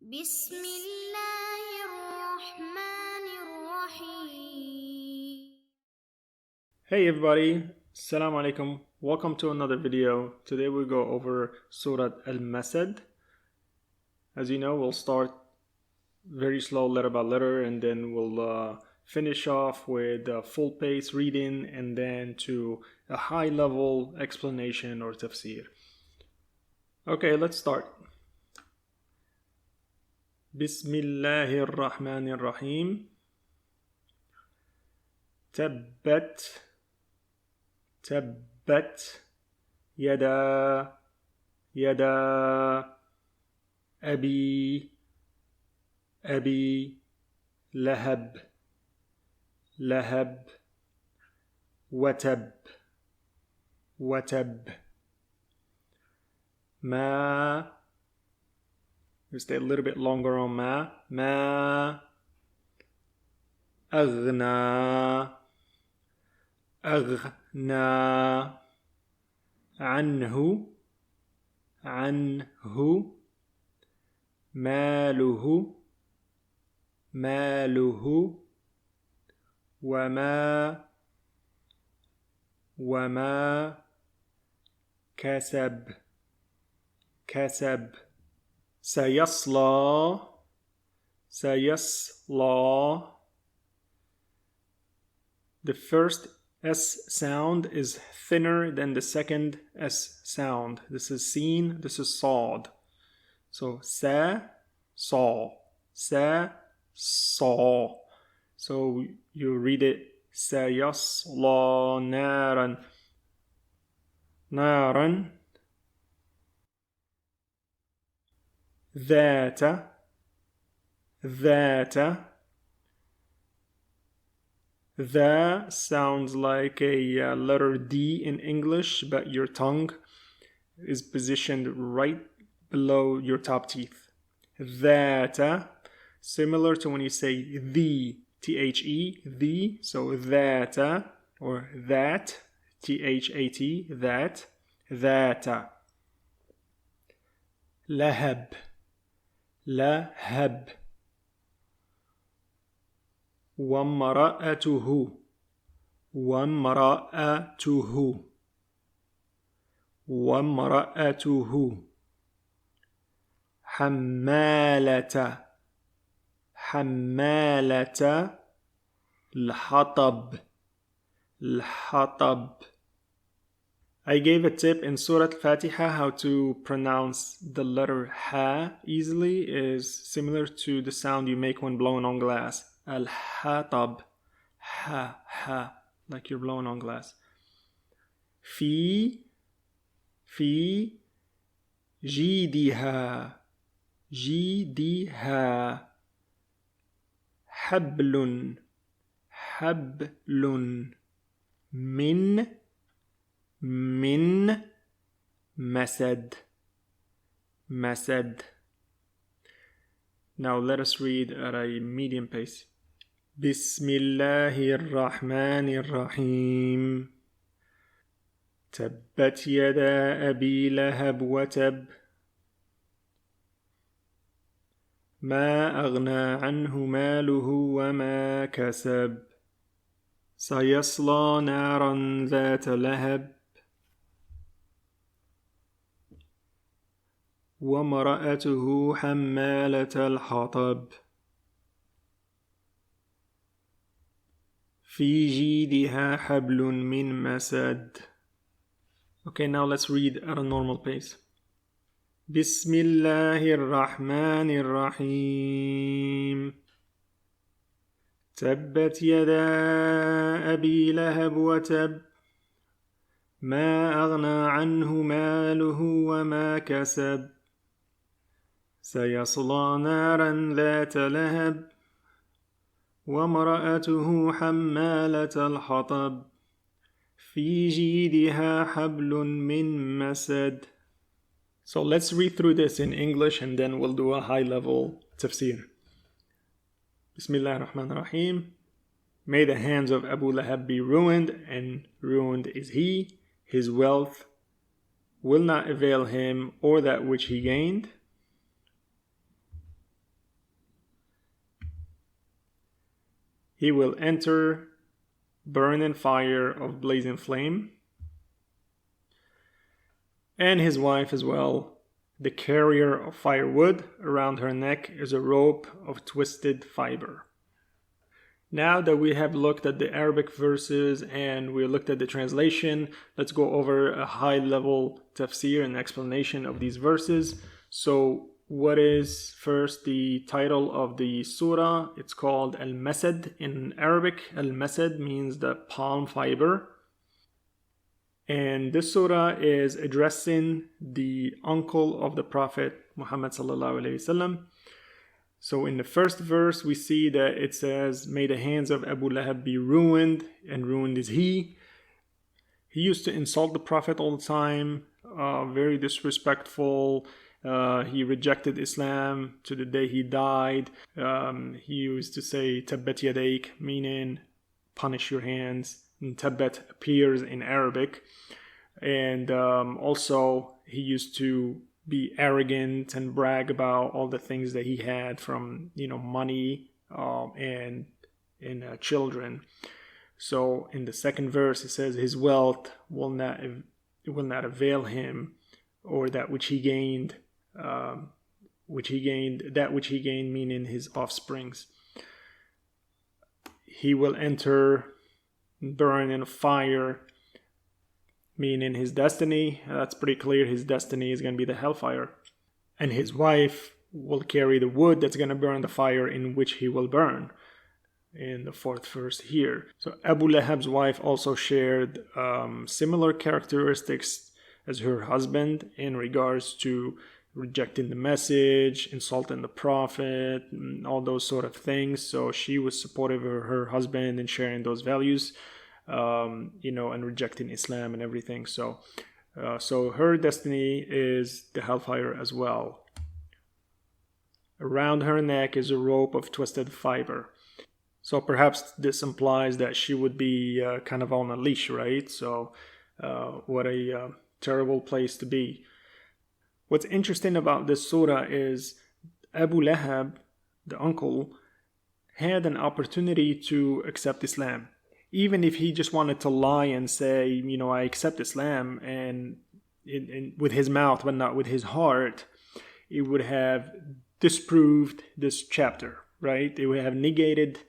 بسم الله الرحمن الرحيم. Hey everybody, Assalamu alaikum. Welcome to another video. Today we'll go over Surah Al-Massad. As you know, we'll start very slow letter by letter and then we'll finish off with a full pace reading and then to a high level explanation or tafsir. Okay, let's start. Bismillahir Rahmanir Rahim. Tabbat يدا أبي لهب وتب ما. We stay a little bit longer on ما أغنى عنه ماله وما كسب سيصلى. The first S sound is thinner than the second S sound. This is seen, this is sawed. So saw. So you read it سيصلى نارا ذات. The sounds like a letter D in English, but your tongue is positioned right below your top teeth. That, similar to when you say the, T-H-E, the, so that, or that, T-H-A-T, that. Lahab. وامرأته حمالة الحطب. I gave a tip in Surah Al-Fatiha how to pronounce the letter ha easily is similar to the sound you make when blowing on glass. Al-Hatab, ha, like you're blowing on glass. Fi جيدها حبل من مسد. Now let us read at a medium pace. بسم الله الرحمن الرحيم. تبت يدا أبي لهب وتب ما أغنى عنه ماله وما كسب سيصلى نارا ذات لهب وامرأته حمالة الحطب في جيدها حبل من مسد. Okay, now let's read at a normal pace. بسم الله الرحمن الرحيم. تبت يدا أبي لهب وتب ما أغنى عنه ماله وما كسب سيصلى نارا ذات لهب وامرأته حمالة الحطب في جيدها حبل من مسد. So let's read through this in English and then we'll do a high level tafsir. Bismillah ar-Rahman ar-Rahim. May the hands of Abu Lahab be ruined, and ruined is he. His wealth will not avail him or that which he gained. He will enter, burn in fire of blazing flame. And his wife as well, the carrier of firewood, around her neck is a rope of twisted fiber. Now that we have looked at the Arabic verses and we looked at the translation, let's go over a high-level tafsir and explanation of these verses. So what is first the title of the surah? It's called Al-Massad in Arabic. Al-Massad means the palm fiber. And this surah is addressing the uncle of the Prophet Muhammad sallallahu alaihi wasallam. So in the first verse, we see that it says, "May the hands of Abu Lahab be ruined, and ruined is he." He used to insult the Prophet all the time, very disrespectful. He rejected Islam to the day he died. He used to say, "Tabbat yadaik," meaning punish your hands. And Tabbat appears in Arabic. And also, he used to be arrogant and brag about all the things that he had from, money and children. So in the second verse, it says, "His wealth will not avail him, or that which he gained, meaning his offsprings. He will enter, burn in fire," meaning his destiny. That's pretty clear. His destiny is going to be the hellfire. And his wife will carry the wood that's going to burn the fire in which he will burn, in the fourth verse here. So Abu Lahab's wife also shared similar characteristics as her husband in regards to rejecting the message, insulting the Prophet, and all those sort of things. So she was supportive of her husband in sharing those values. And rejecting Islam and everything. So her destiny is the hellfire as well. Around her neck is a rope of twisted fiber. So perhaps this implies that she would be kind of on a leash, right? So what a terrible place to be. What's interesting about this surah is Abu Lahab, the uncle, had an opportunity to accept Islam. Even if he just wanted to lie and say, I accept Islam, and with his mouth but not with his heart, it would have disproved this chapter, right? It would have negated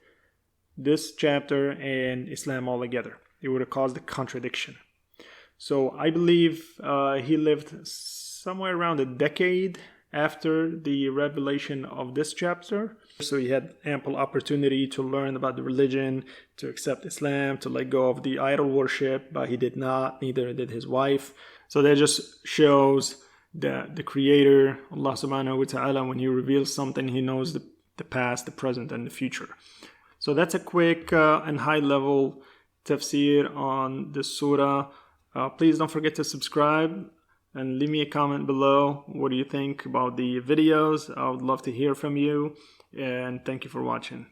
this chapter and Islam altogether. It would have caused a contradiction. So I believe he lived somewhere around a decade after the revelation of this chapter. So he had ample opportunity to learn about the religion, to accept Islam, to let go of the idol worship, but he did not, neither did his wife. So that just shows that the Creator, Allah subhanahu wa ta'ala, when he reveals something, he knows the past, the present, and the future. So that's a quick and high-level tafsir on this surah. Please don't forget to subscribe and leave me a comment below. What do you think about the videos? I would love to hear from you, and thank you for watching.